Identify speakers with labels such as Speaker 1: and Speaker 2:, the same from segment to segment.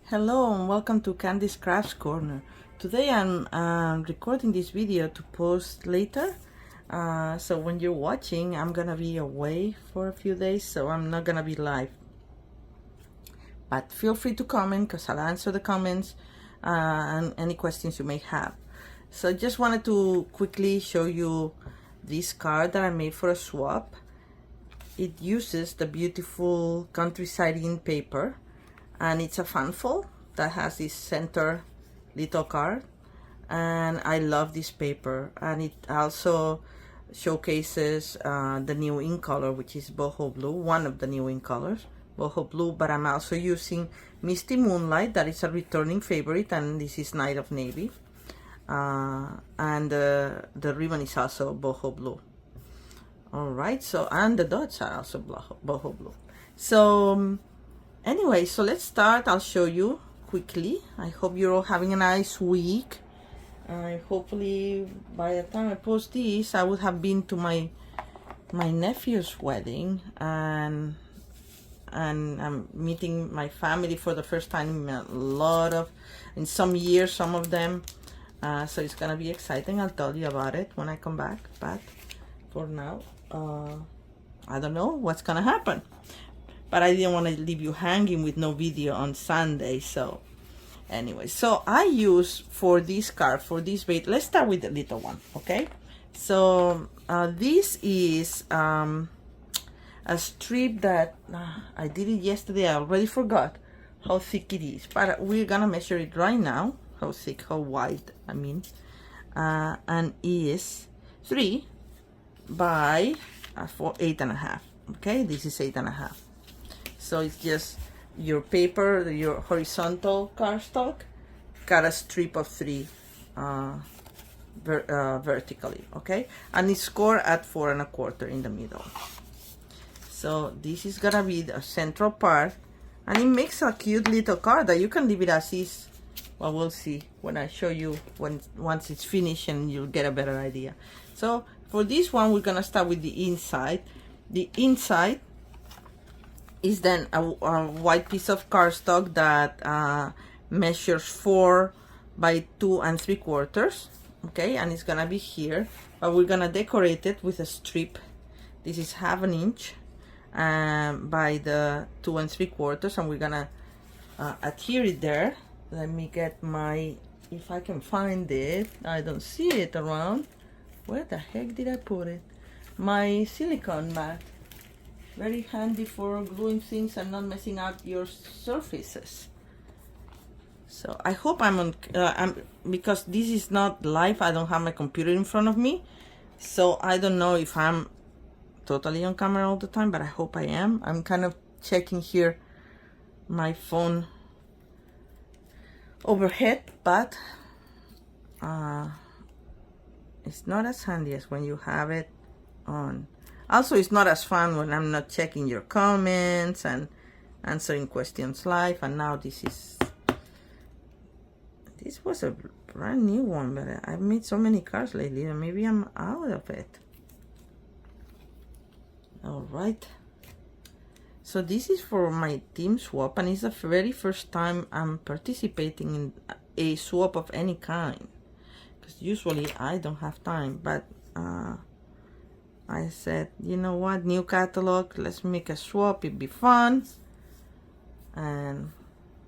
Speaker 1: Hello and welcome to Candy's Crafts Corner. Today I'm recording this video to post later. So when you're watching, I'm gonna be away for a few days, so I'm not gonna be live. But feel free to comment because I'll answer the comments and any questions you may have. So just wanted to quickly show you this card that I made for a swap. It uses the beautiful Countryside Inn paper, and it's a fan fold that has this center little card, and I love this paper. And it also showcases the new ink color, which is boho blue, one of the new ink colors, boho blue. But I'm also using Misty Moonlight, that is a returning favorite, and this is Night of Navy, and the ribbon is also boho blue. All right, so and the dots are also boho blue. So anyway, so let's start. I'll show you quickly. I hope you're all having a nice week. Hopefully by the time I post this, I would have been to my nephew's wedding, and I'm meeting my family for the first time in some years, some of them. So it's gonna be exciting. I'll tell you about it when I come back. But for now, I don't know what's gonna happen. But I didn't want to leave you hanging with no video on Sunday. So anyway, so I use for this card, for this bait, let's start with the little one, okay? So this is a strip that I did it yesterday. I already forgot how thick it is, but we're gonna measure it right now, how thick, how wide, I mean, and is 3 by 8.5. Okay, this is 8.5. So it's just your paper, your horizontal cardstock, got a strip of 3 vertically, okay? And it's scored at 4 1/4 in the middle. So this is gonna be the central part, and it makes a cute little card that you can leave it as is. Well, we'll see when I show you once it's finished, and you'll get a better idea. So for this one, we're gonna start with the inside. The inside is then a white piece of cardstock that measures 4 by 2 3/4, okay? And it's gonna be here, but we're gonna decorate it with a strip. This is 1/2 inch by the 2 3/4, and we're gonna adhere it there. Let me get my, if I can find it, I don't see it around. Where the heck did I put it? My silicone mat. Very handy for gluing things and not messing up your surfaces. So I hope I'm on, because this is not live, I don't have my computer in front of me. So I don't know if I'm totally on camera all the time, but I hope I am. I'm kind of checking here my phone overhead, but it's not as handy as when you have it on. Also, it's not as fun when I'm not checking your comments and answering questions live. And now this was a brand new one, but I've made so many cards lately and maybe I'm out of it. All right. So this is for my team swap, and it's the very first time I'm participating in a swap of any kind, because usually I don't have time. But I said, you know what, new catalog, let's make a swap, it'd be fun. And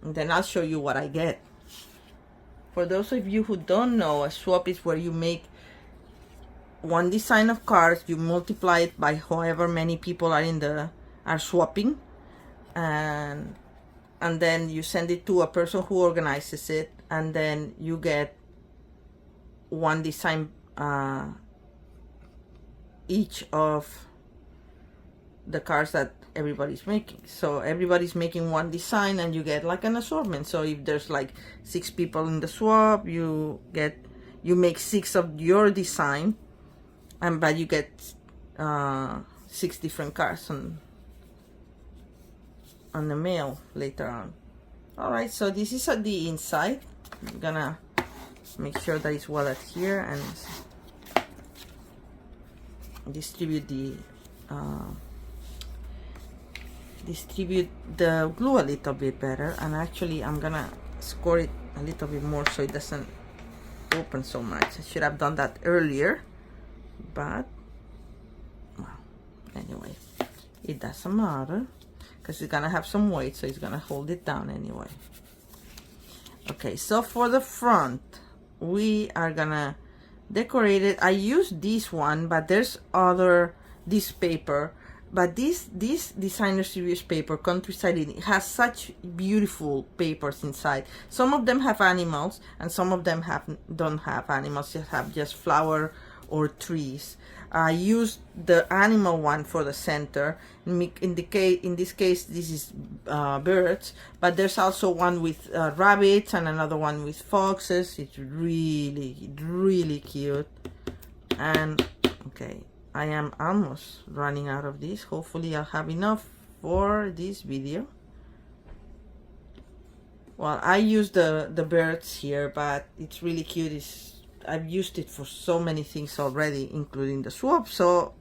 Speaker 1: then I'll show you what I get. For those of you who don't know, a swap is where you make one design of cards, you multiply it by however many people are swapping, and then you send it to a person who organizes it, and then you get one design each of the cards that everybody's making. So everybody's making one design, and you get like an assortment. So if there's like 6 people in the swap, you make 6 of your design, but you get 6 different cards on the mail later on. All right, so this is at the inside. I'm gonna make sure that it's well adhered and distribute distribute the glue a little bit better, and actually I'm gonna score it a little bit more so it doesn't open so much. I should have done that earlier, but well, anyway, it doesn't matter because it's gonna have some weight, so it's gonna hold it down anyway. Okay, so for the front we are gonna decorate it. I use this one, but there's this paper, but this designer series paper, Countryside, it has such beautiful papers inside. Some of them have animals and some of them don't have animals, just have flower or trees. I used the animal one for the center. In this case, this is birds, but there's also one with rabbits and another one with foxes. It's really cute. And okay, I am almost running out of this. Hopefully I'll have enough for this video. Well, I use the birds here, but it's really cute. I've used it for so many things already, including the swap, so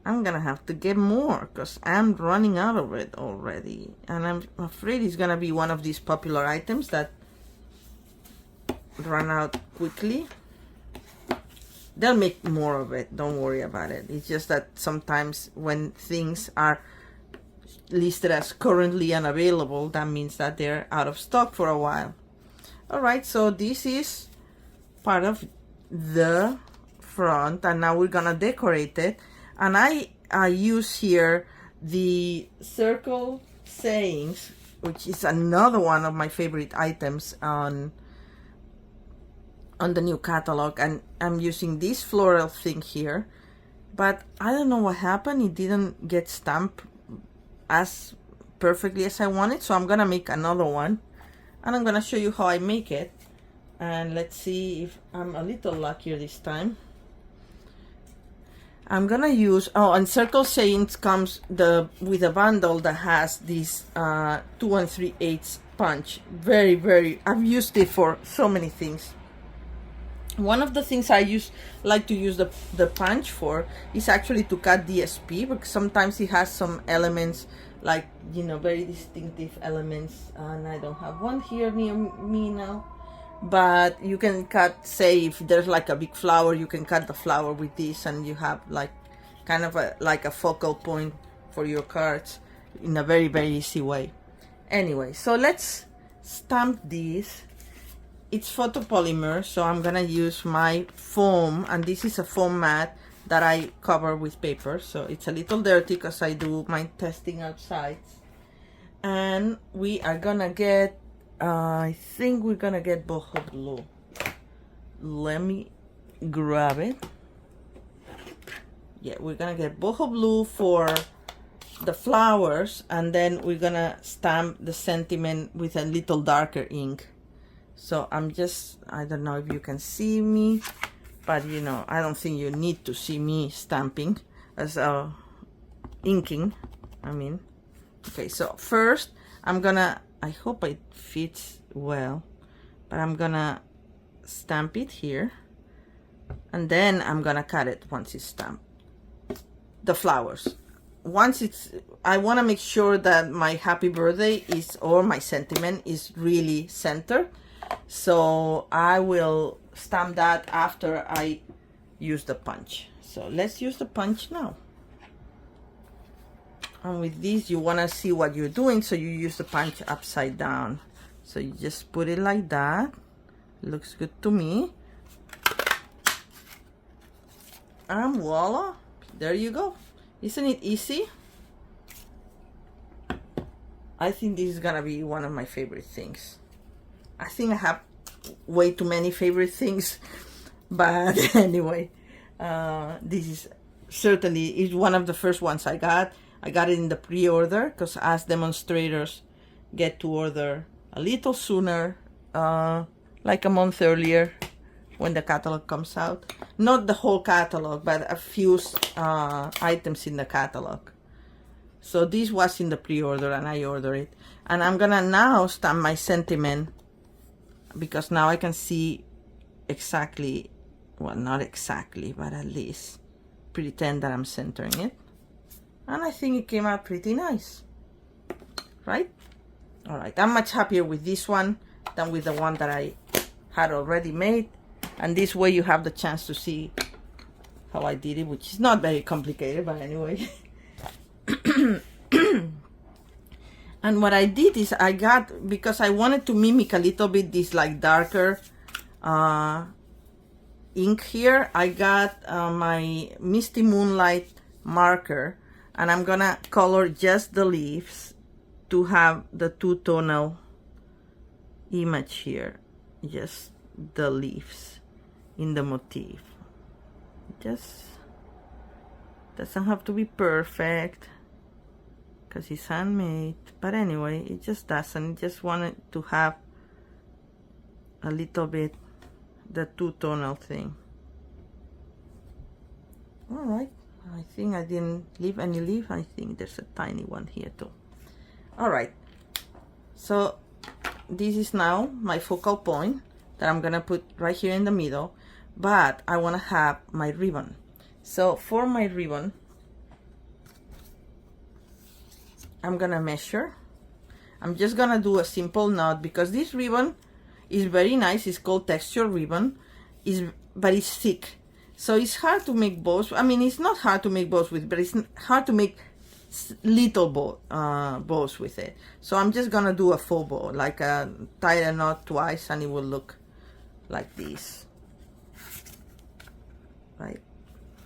Speaker 1: I'm gonna have to get more because I'm running out of it already, and I'm afraid it's gonna be one of these popular items that run out quickly. They'll make more of it, don't worry about it. It's just that sometimes when things are listed as currently unavailable, that means that they're out of stock for a while. Alright, so this is part of the front, and now we're gonna decorate it. And I use here the circle sayings, which is another one of my favorite items on the new catalog, and I'm using this floral thing here, but I don't know what happened. It didn't get stamped as perfectly as I wanted, so I'm gonna make another one and I'm gonna show you how I make it. And let's see if I'm a little luckier this time. I'm gonna use, and Circle Sayings comes with a bundle that has this 2 3/8 punch. I've used it for so many things. One of the things I like to use the punch for is actually to cut DSP, because sometimes it has some elements, like, you know, very distinctive elements, and I don't have one here near me now. But you can cut, say if there's like a big flower, you can cut the flower with this, and you have like kind of like a focal point for your cards in a very easy way. Anyway, so let's stamp this. It's photopolymer, so I'm gonna use my foam, and this is a foam mat that I cover with paper, so it's a little dirty because I do my testing outside. And we are gonna get, I think we're gonna get boho blue. Let me grab it. Yeah, we're gonna get boho blue for the flowers, and then we're gonna stamp the sentiment with a little darker ink. So I don't know if you can see me, but you know, I don't think you need to see me stamping as inking, I mean. Okay, so first I'm gonna, I hope it fits well, but I'm gonna stamp it here, and then I'm gonna cut it once it's stamped. The flowers. I want to make sure that my happy birthday or my sentiment is really centered. So I will stamp that after I use the punch. So let's use the punch now. And with this, you want to see what you're doing, so you use the punch upside down. So you just put it like that. Looks good to me. And voila, there you go. Isn't it easy? I think this is gonna be one of my favorite things. I think I have way too many favorite things, but anyway, this is certainly one of the first ones I got. I got it in the pre-order because as demonstrators get to order a little sooner, like a month earlier when the catalog comes out. Not the whole catalog, but a few items in the catalog. So this was in the pre-order and I ordered it. And I'm gonna now stamp my sentiment, because now I can see exactly, well, not exactly, but at least pretend that I'm centering it. And I think it came out pretty nice. right? All right, I'm much happier with this one than with the one that I had already made. And this way you have the chance to see how I did it, which is not very complicated, but anyway. And what I did is I got, because I wanted to mimic a little bit this like darker ink here, I got my Misty Moonlight marker, and I'm gonna color just the leaves to have the two-tonal image here, just the leaves in the motif. Just doesn't have to be perfect because it's handmade, but anyway, it just doesn't. Just wanted to have a little bit the two-tonal thing. All right, I think I didn't leave any leaf. I think there's a tiny one here too. All right, so this is now my focal point that I'm gonna put right here in the middle, but I want to have my ribbon. So for my ribbon, I'm gonna measure. I'm just gonna do a simple knot because this ribbon is very nice. It's called texture ribbon, but it's thick, so it's hard to make bows. I mean, it's not hard to make bows with, but it's hard to make little bows with it. So I'm just gonna do a faux bow, like tie a knot twice, and it will look like this, right?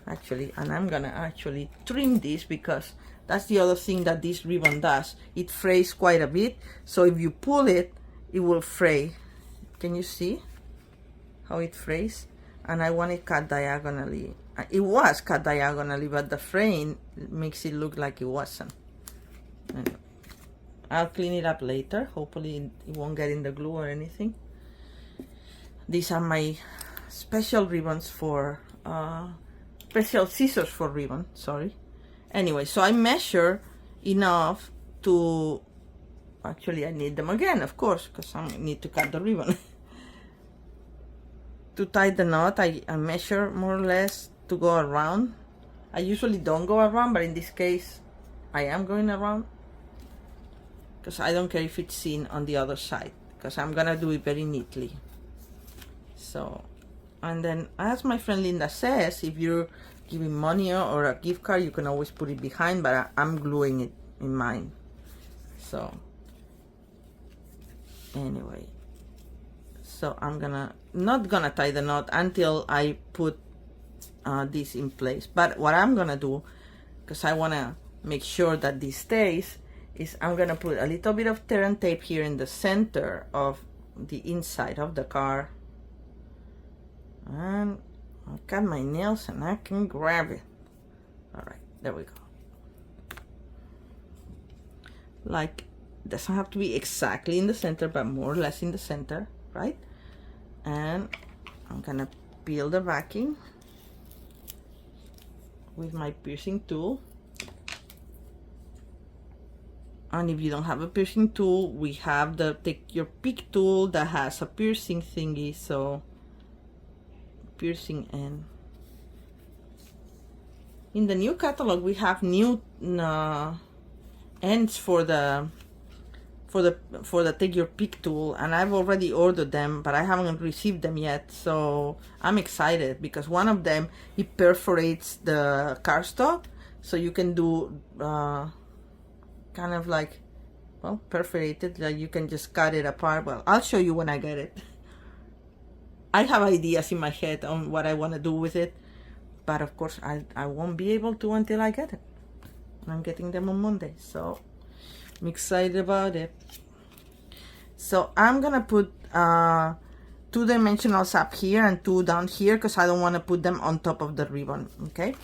Speaker 1: Actually, and I'm gonna actually trim this because that's the other thing that this ribbon does. It frays quite a bit, so if you pull it, it will fray. Can you see how it frays? And I want it cut diagonally. It was cut diagonally, but the fraying makes it look like it wasn't. Anyway, I'll clean it up later. Hopefully it won't get in the glue or anything. These are my special ribbons for, special scissors for ribbon, sorry. Anyway, so I measure enough to, actually I need them again, of course, because I need to cut the ribbon. To tie the knot, I measure more or less to go around. I usually don't go around, but in this case, I am going around. Because I don't care if it's seen on the other side, because I'm gonna do it very neatly. So, and then as my friend Linda says, if you're giving money or a gift card, you can always put it behind, but I'm gluing it in mine. So anyway, so I'm not gonna tie the knot until I put this in place. But what I'm gonna do, because I wanna make sure that this stays, is I'm gonna put a little bit of tear and tape here in the center of the inside of the card, and I've got my nails and I can grab it. All right, there we go. Like, doesn't have to be exactly in the center, but more or less in the center, right? And I'm gonna peel the backing with my piercing tool. And if you don't have a piercing tool, we have the Take Your Pick tool that has a piercing thingy, so piercing end. In the new catalog, we have new ends for the Take Your Pick tool, and I've already ordered them, but I haven't received them yet. So I'm excited because one of them, it perforates the cardstock, so you can do kind of like, well, perforated, like you can just cut it apart. Well, I'll show you when I get it. I have ideas in my head on what I want to do with it, but of course I won't be able to until I get it. I'm getting them on Monday, so I'm excited about it. So I'm gonna put 2 dimensionals up here and 2 down here because I don't want to put them on top of the ribbon. Okay,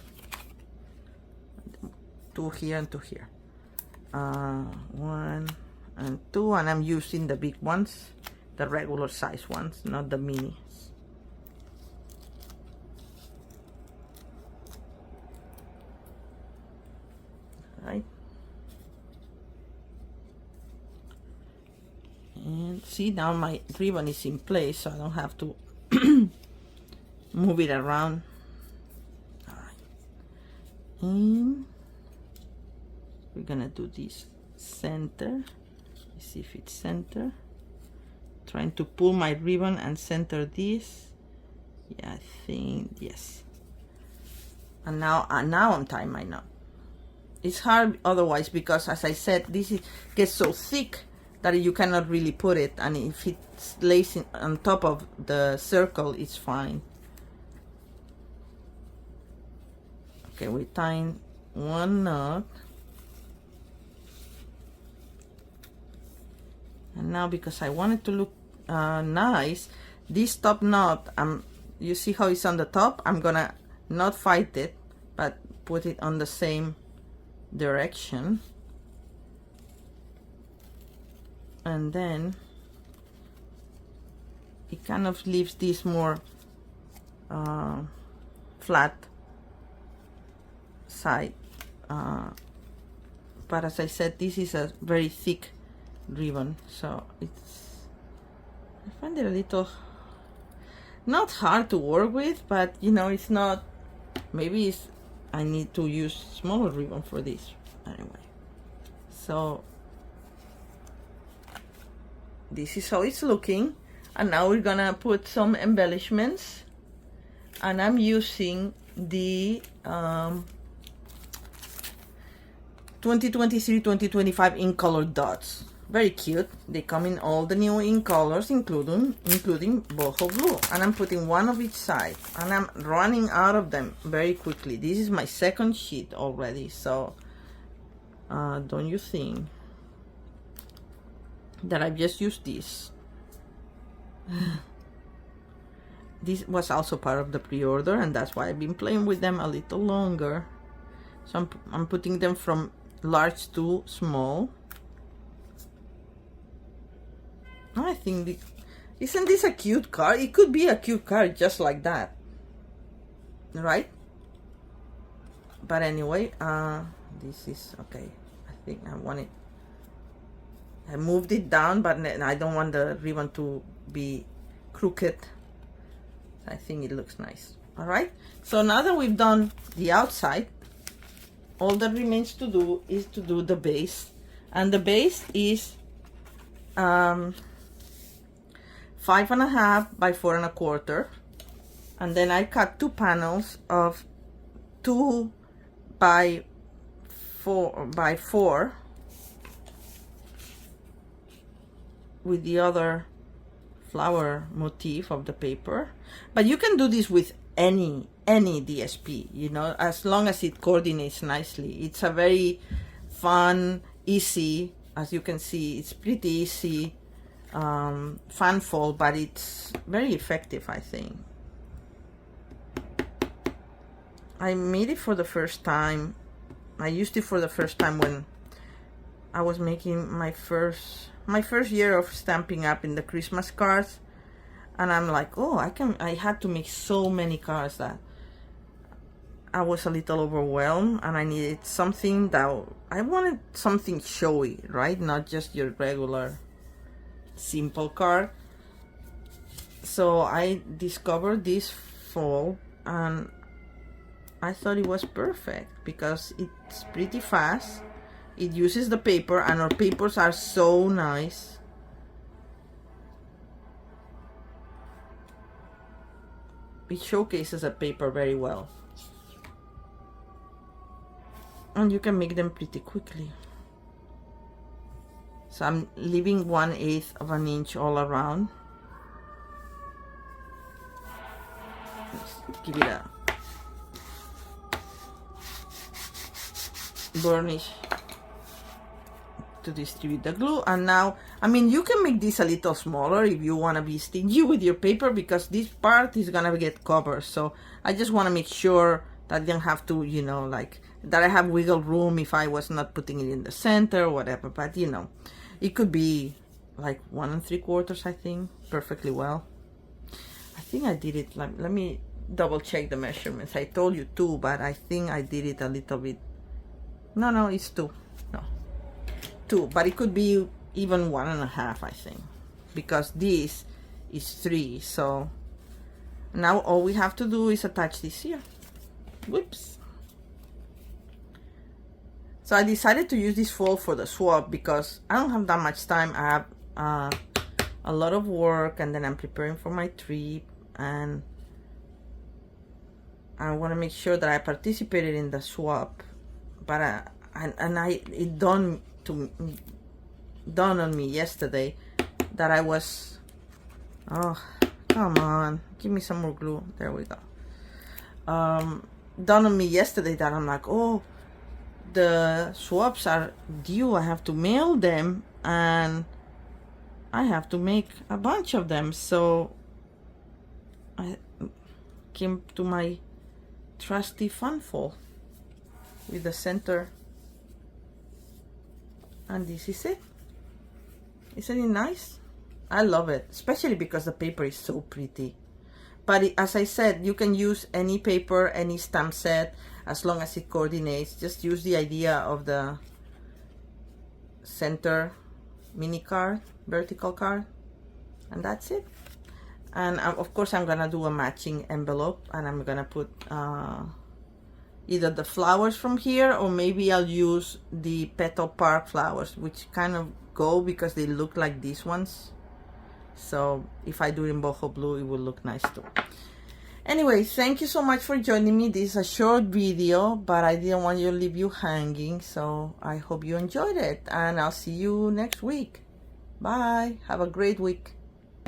Speaker 1: 2 here and 2 here, 1 and 2, and I'm using the big ones, the regular size ones, not the minis. Right, and see, now my ribbon is in place, so I don't have to move it around. All right, and we're gonna do this center see if it's center. Trying to pull my ribbon and center this. Yeah, I think yes. And now I'm tying my knot. It's hard otherwise because, as I said, this gets so thick that you cannot really put it, and if it lays on top of the circle, it's fine. Okay, we're tying one knot. And now, because I want it to look nice, this top knot, you see how it's on the top? I'm gonna not fight it, but put it on the same direction. And then it kind of leaves this more flat side. But as I said, this is a very thick ribbon, so I find it a little not hard to work with, but you know, it's not, maybe I need to use smaller ribbon for this anyway. So this is how it's looking, and now we're gonna put some embellishments, and I'm using the 2023-2025 ink color dots. Very cute. They come in all the new ink colors, including boho blue, and I'm putting one of each side, and I'm running out of them very quickly. This is my second sheet already, so don't you think that I've just used this? This was also part of the pre-order, and that's why I've been playing with them a little longer. So I'm putting them from large to small. I think isn't this a cute card? It could be a cute card just like that, right? But anyway, this is okay. I think I want it, I moved it down, but I don't want the ribbon to be crooked. I think it looks nice. All right, so now that we've done the outside, all that remains to do is to do the base, and the base is 5.5 by 4.25, and then I cut 2 panels of 2 by 4 with the other flower motif of the paper. But you can do this with any DSP, you know, as long as it coordinates nicely. It's a very fun, easy, as you can see, it's pretty easy fan fold, but it's very effective, I think. I made it for the first time. I used it for the first time when I was making my first year of Stampin' Up! In the Christmas cards, and I'm like, oh, I had to make so many cards that I was a little overwhelmed, and I needed something that I wanted something showy, right? Not just your regular simple card. So I discovered this fold, and I thought it was perfect because it's pretty fast. It uses the paper, and our papers are so nice. It showcases a paper very well, and you can make them pretty quickly. So I'm leaving 1/8 of an inch all around. Let's give it a burnish to distribute the glue. And now, I mean, you can make this a little smaller if you want to be stingy with your paper, because this part is gonna get covered. So I just want to make sure that I don't have to, you know, like that I have wiggle room if I was not putting it in the center or whatever. But you know, it could be like 1 3/4, I think, perfectly well. I think I did it, let me double check the measurements. I told you 2, but I think I did it a little bit. No, it's 2. No, 2, but it could be even 1.5, I think, because this is 3. So now all we have to do is attach this here. Whoops. So I decided to use this fall for the swap because I don't have that much time. I have a lot of work, and then I'm preparing for my trip, and I want to make sure that I participated in the swap. But it dawned on me yesterday that I was, oh, come on, give me some more glue. There we go. Dawned on me yesterday that I'm like, oh, the swaps are due. I have to mail them, and I have to make a bunch of them. So I came to my trusty Funfold with the center, and this is it. Isn't it nice? I love it, especially because the paper is so pretty. But as I said, you can use any paper, any stamp set, as long as it coordinates. Just use the idea of the center mini card, vertical card, and that's it. And of course I'm gonna do a matching envelope, and I'm gonna put either the flowers from here, or maybe I'll use the Petal Park flowers, which kind of go because they look like these ones. So if I do it in boho blue, it will look nice too. Anyway, thank you so much for joining me. This is a short video, but I didn't want to leave you hanging, so I hope you enjoyed it, and I'll see you next week. Bye. Have a great week.